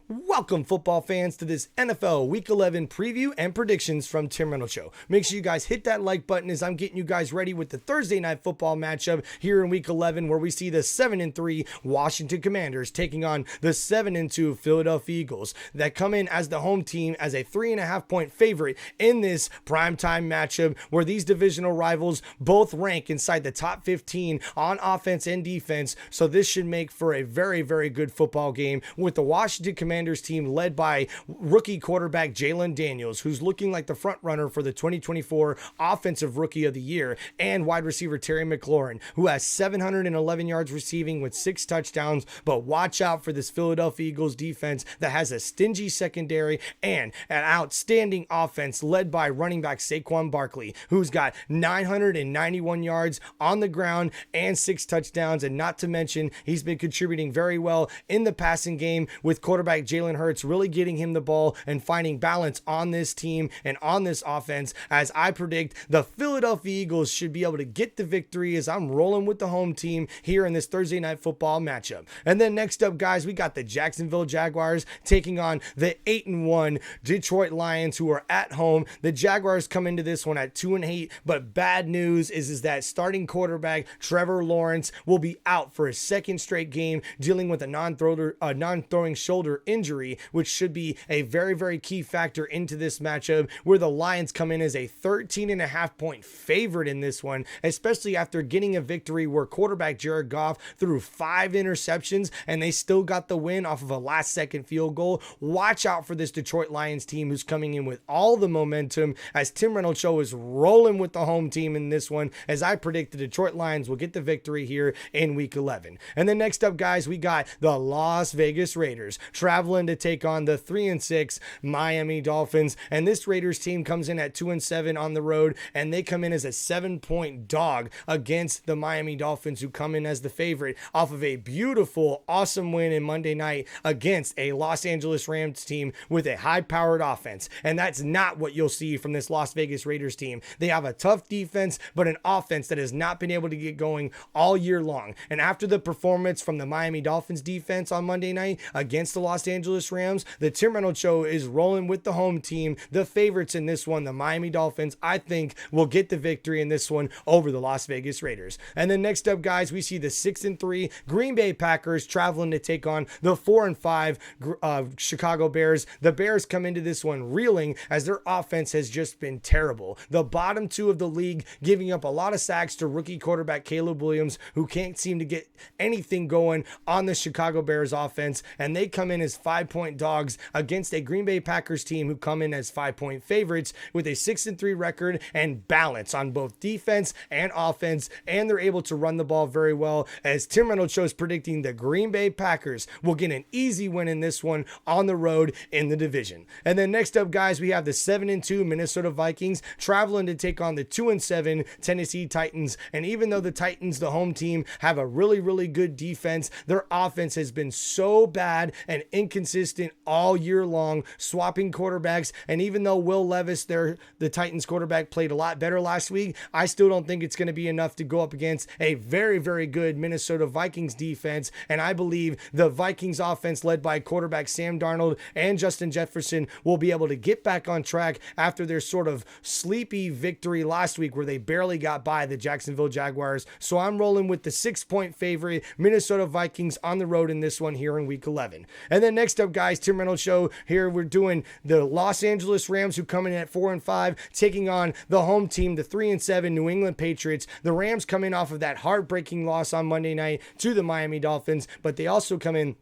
Welcome, football fans, to this NFL Week 11 preview and predictions from Tim Reynolds Show. Make sure you guys hit that like button as I'm getting you guys ready with the Thursday Night Football matchup here in Week 11, where we see the 7-3 Washington Commanders taking on the 7-2 Philadelphia Eagles that come in as the home team as a 3.5-point favorite in this primetime matchup, where these divisional rivals both rank inside the top 15 on offense and defense. So this should make for a very, very good football game, with the Washington Commanders team led by rookie quarterback Jalen Daniels, who's looking like the front runner for the 2024 Offensive Rookie of the Year, and wide receiver Terry McLaurin, who has 711 yards receiving with 6 touchdowns. But watch out for this Philadelphia Eagles defense that has a stingy secondary and an outstanding offense led by running back Saquon Barkley, who's got 991 yards on the ground and 6 touchdowns. And not to mention, he's been contributing very well in the passing game, with quarterback Jalen Hurts really getting him the ball and finding balance on this team and on this offense, as I predict the Philadelphia Eagles should be able to get the victory, as I'm rolling with the home team here in this Thursday Night Football matchup. And then next up, guys, we got the Jacksonville Jaguars taking on the 8-1 Detroit Lions, who are at home. The Jaguars come into this one at 2-8, but bad news is that starting quarterback Trevor Lawrence will be out for a second straight game, dealing with a non-throwing shoulder injury, which should be a very, very key factor into this matchup, where the Lions come in as a 13.5-point favorite in this one, especially after getting a victory where quarterback Jared Goff threw 5 interceptions and they still got the win off of a last-second field goal. Watch out for this Detroit Lions team, who's coming in with all the momentum, as Tim Reynolds Show is rolling with the home team in this one, as I predict the Detroit Lions will get the victory here in Week 11. And then next up, guys, we got the Las Vegas Raiders traveling to take on the 3-6 Miami Dolphins. And this Raiders team comes in at 2-7 on the road, and they come in as a 7-point dog against the Miami Dolphins, who come in as the favorite off of a beautiful, awesome win in Monday night against a Los Angeles Rams team with a high-powered offense. And that's not what you'll see from this Las Vegas Raiders team. They have a tough defense, but an offense that has not been able to get going all year long. And after the performance from the Miami Dolphins defense on Monday night against the Los Angeles Rams, the Tim Reynolds Show is rolling with the home team, the favorites in this one, the Miami Dolphins. I think will get the victory in this one over the Las Vegas Raiders. And then next up, guys, we see the 6-3 Green Bay Packers traveling to take on the 4-5 Chicago Bears. The Bears come into this one reeling, as their offense has just been terrible. The bottom 2 of the league, giving up a lot of sacks to rookie quarterback Caleb Williams, who can't seem to get anything going on the Chicago Bears offense. And they come in as 5-point dogs against a Green Bay Packers team who come in as 5-point favorites with a 6-3 record and balance on both defense and offense. And they're able to run the ball very well, as Tim Reynolds Show is predicting the Green Bay Packers will get an easy win in this one on the road in the division. And then next up, guys, we have the 7-2 Minnesota Vikings traveling to take on the 2-7 Tennessee Titans. And even though the Titans, the home team, have a really, really good defense, their offense has been so bad and inconsistent all year long, swapping quarterbacks. And even though Will Levis, the Titans quarterback, played a lot better last week, I still don't think it's going to be enough to go up against a very, very good Minnesota Vikings defense. And I believe the Vikings offense, led by quarterback Sam Darnold and Justin Jefferson, will be able to get back on track after their sort of sleepy victory last week, where they barely got by the Jacksonville Jaguars. So I'm rolling with the 6-point favorite Minnesota Vikings on the road in this one here in Week 11. And then next up, guys, Tim Reynolds Show here. We're doing the Los Angeles Rams, who come in at 4-5, taking on the home team, the 3-7 New England Patriots. The Rams come in off of that heartbreaking loss on Monday night to the Miami Dolphins, but they also come in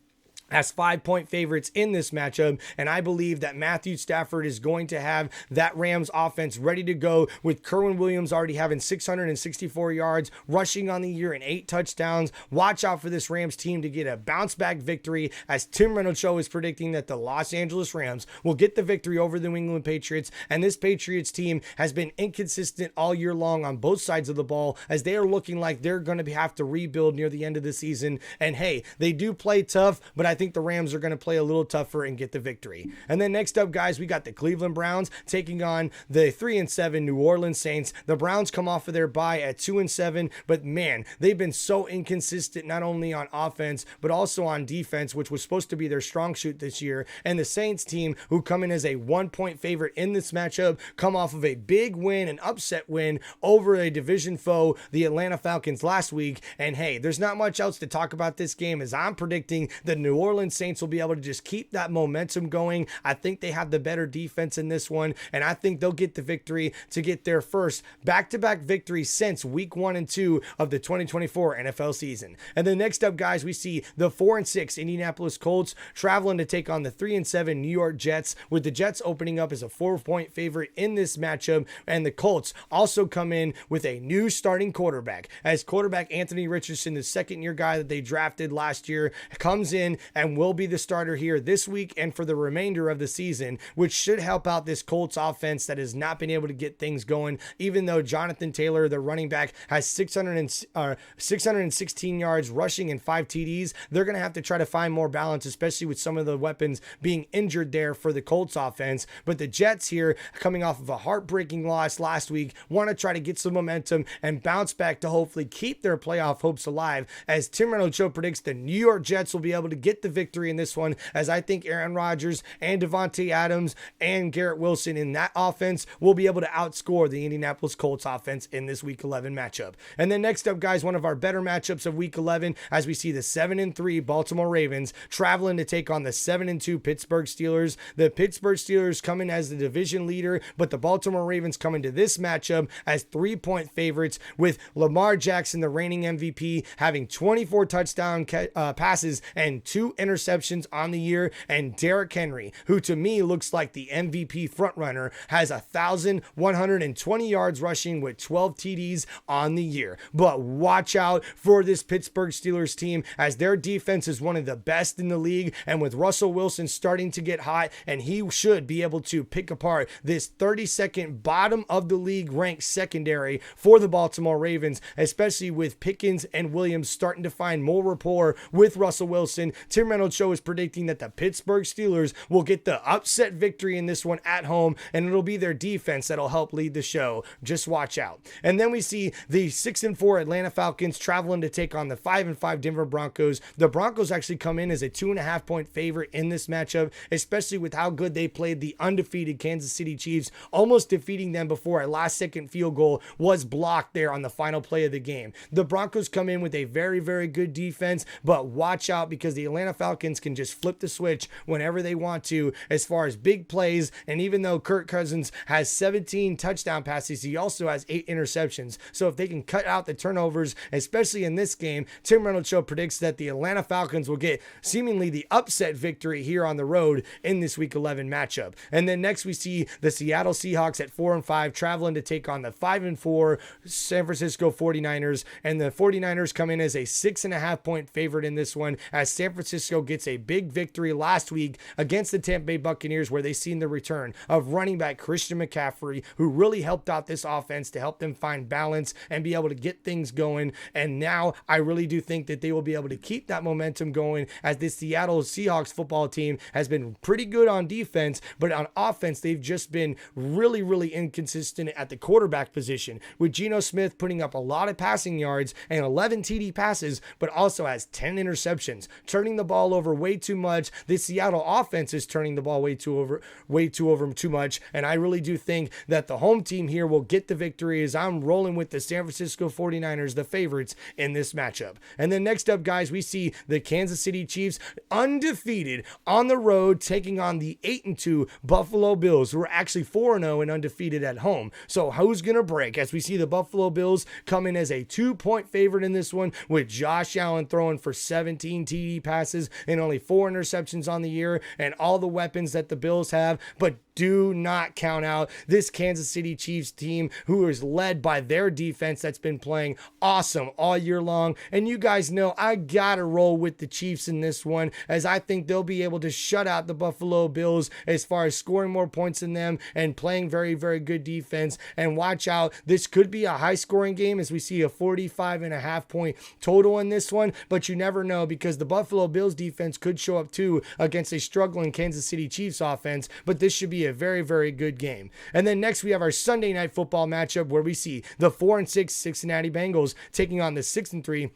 as 5-point favorites in this matchup. And I believe that Matthew Stafford is going to have that Rams offense ready to go, with Kerwin Williams already having 664 yards rushing on the year and 8 touchdowns. Watch out for this Rams team to get a bounce back victory, as Tim Reynolds Show is predicting that the Los Angeles Rams will get the victory over the New England Patriots. And this Patriots team has been inconsistent all year long on both sides of the ball, as they are looking like they're going to have to rebuild near the end of the season. And hey, they do play tough, but I I think the Rams are going to play a little tougher and get the victory. And then next up, guys, we got the Cleveland Browns taking on the 3-7 New Orleans Saints. The Browns come off of their bye at 2-7, but man, they've been so inconsistent, not only on offense, but also on defense, which was supposed to be their strong suit this year. And the Saints team, who come in as a 1-point favorite in this matchup, come off of a big win, an upset win over a division foe, the Atlanta Falcons, last week. And hey, there's not much else to talk about this game, as I'm predicting the New Orleans Saints will be able to just keep that momentum going. I think they have the better defense in this one, and I think they'll get the victory to get their first back-to-back victory since week 1 and 2 of the 2024 NFL season. And then next up, guys, we see the 4-6 Indianapolis Colts traveling to take on the 3-7 New York Jets, with the Jets opening up as a 4-point favorite in this matchup. And the Colts also come in with a new starting quarterback, as quarterback Anthony Richardson, the second-year guy that they drafted last year, comes in and will be the starter here this week and for the remainder of the season, which should help out this Colts offense that has not been able to get things going. Even though Jonathan Taylor, the running back, has 616 yards rushing and 5 TDs, they're going to have to try to find more balance, especially with some of the weapons being injured there for the Colts offense. But the Jets here, coming off of a heartbreaking loss last week, want to try to get some momentum and bounce back to hopefully keep their playoff hopes alive, as Tim Reynolds Show predicts the New York Jets will be able to get the victory in this one, as I think Aaron Rodgers and Devontae Adams and Garrett Wilson in that offense will be able to outscore the Indianapolis Colts offense in this Week 11 matchup. And then next up, guys, one of our better matchups of Week 11, as we see the 7-3 Baltimore Ravens traveling to take on the 7-2 Pittsburgh Steelers. The Pittsburgh Steelers come in as the division leader, but the Baltimore Ravens come into this matchup as 3-point favorites, with Lamar Jackson, the reigning MVP, having 24 touchdown passes and 2 interceptions on the year. And Derrick Henry, who to me looks like the MVP frontrunner, has 1,120 yards rushing with 12 TDs on the year. But watch out for this Pittsburgh Steelers team, as their defense is one of the best in the league, and with Russell Wilson starting to get hot, and he should be able to pick apart this 32nd bottom of the league ranked secondary for the Baltimore Ravens, especially with Pickens and Williams starting to find more rapport with Russell Wilson. Tim Reynolds Show is predicting that the Pittsburgh Steelers will get the upset victory in this one at home, and it'll be their defense that'll help lead the show. Just watch out. And then we see the 6-4 Atlanta Falcons traveling to take on the 5-5 Denver Broncos. The Broncos actually come in as a 2.5-point favorite in this matchup, especially with how good they played the undefeated Kansas City Chiefs, almost defeating them before a last-second field goal was blocked there on the final play of the game. The Broncos come in with a very, very good defense, but watch out, because the Atlanta Falcons can just flip the switch whenever they want to as far as big plays. And even though Kirk Cousins has 17 touchdown passes, he also has 8 interceptions. So if they can cut out the turnovers, especially in this game, Tim Reynolds Show predicts that the Atlanta Falcons will get seemingly the upset victory here on the road in this Week 11 matchup. And then next we see the Seattle Seahawks at 4-5 traveling to take on the 5-4 San Francisco 49ers. And the 49ers come in as a 6.5-point favorite in this one, as San Francisco gets a big victory last week against the Tampa Bay Buccaneers, where they seen the return of running back Christian McCaffrey, who really helped out this offense to help them find balance and be able to get things going. And now I really do think that they will be able to keep that momentum going, as this Seattle Seahawks football team has been pretty good on defense, but on offense, they've just been really, really inconsistent at the quarterback position, with Geno Smith putting up a lot of passing yards and 11 TD passes, but also has 10 interceptions, turning the ball over way too much. The Seattle offense is turning the ball way too much. And I really do think that the home team here will get the victory, as I'm rolling with the San Francisco 49ers, the favorites in this matchup. And then next up, guys, we see the Kansas City Chiefs undefeated on the road taking on the 8-2 Buffalo Bills, who are actually 4-0 and undefeated at home. So who's going to break, as we see the Buffalo Bills come in as a 2-point favorite in this one, with Josh Allen throwing for 17 TD passes and only 4 interceptions on the year, and all the weapons that the Bills have. But do not count out this Kansas City Chiefs team, who is led by their defense that's been playing awesome all year long. And you guys know I gotta roll with the Chiefs in this one, as I think they'll be able to shut out the Buffalo Bills as far as scoring more points than them and playing very, very good defense. And watch out, this could be a high scoring game, as we see a 45.5 point total in this one, but you never know, because the Buffalo Bills Bills defense could show up too against a struggling Kansas City Chiefs offense, but this should be a very, very good game. And then next we have our Sunday Night Football matchup where we see the 4-6 Cincinnati Bengals taking on the 6-3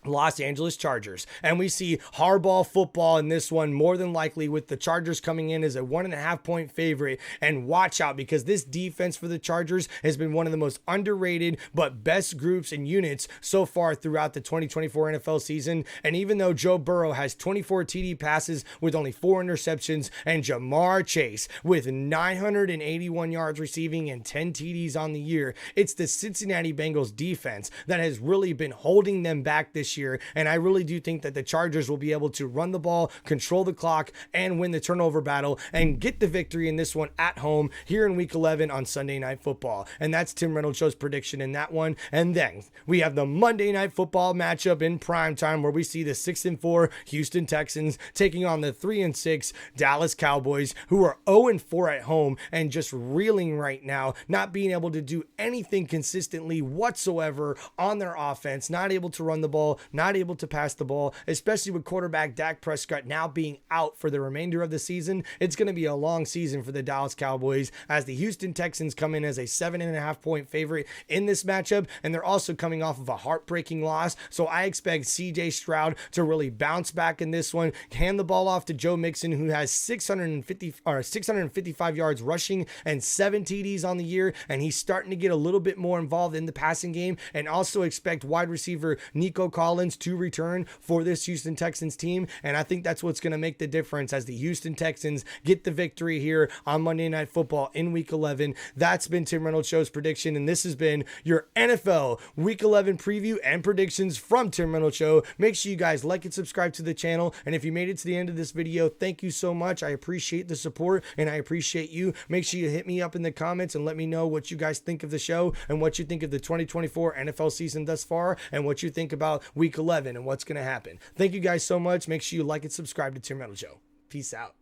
Los Angeles Chargers. And we see hardball football in this one, more than likely with the Chargers coming in as a 1.5 point favorite. And watch out, because this defense for the Chargers has been one of the most underrated but best groups and units so far throughout the 2024 NFL season. And even though Joe Burrow has 24 TD passes with only 4 interceptions, and Jamar Chase with 981 yards receiving and 10 TDs on the year, it's the Cincinnati Bengals defense that has really been holding them back this year. And I really do think that the Chargers will be able to run the ball, control the clock, and win the turnover battle and get the victory in this one at home here in week 11 on Sunday Night Football. And that's Tim Reynolds Show's prediction in that one. And then we have the Monday Night Football matchup in prime time where we see the 6-4 Houston Texans taking on the 3-6 Dallas Cowboys, who are 0-4 at home and just reeling right now, not being able to do anything consistently whatsoever on their offense, not able to run the ball, not able to pass the ball, especially with quarterback Dak Prescott now being out for the remainder of the season. It's going to be a long season for the Dallas Cowboys as the Houston Texans come in as a 7.5 point favorite in this matchup, and they're also coming off of a heartbreaking loss. So I expect CJ Stroud to really bounce back in this one, hand the ball off to Joe Mixon, who has 655 yards rushing and 7 TDs on the year, and he's starting to get a little bit more involved in the passing game. And also expect wide receiver Nico Collins to return for this Houston Texans team, and I think that's what's going to make the difference as the Houston Texans get the victory here on Monday Night Football in week 11. That's been Tim Reynolds Show's prediction, and this has been your NFL week 11 preview and predictions from Tim Reynolds Show. Make sure you guys like and subscribe to the channel, and if you made it to the end of this video, thank you so much. I appreciate the support and I appreciate you. Make sure you hit me up in the comments and let me know what you guys think of the show and what you think of the 2024 NFL season thus far and what you think about week 11 and what's going to happen. Thank you guys so much. Make sure you like and subscribe to Tim Reynolds Show. Peace out.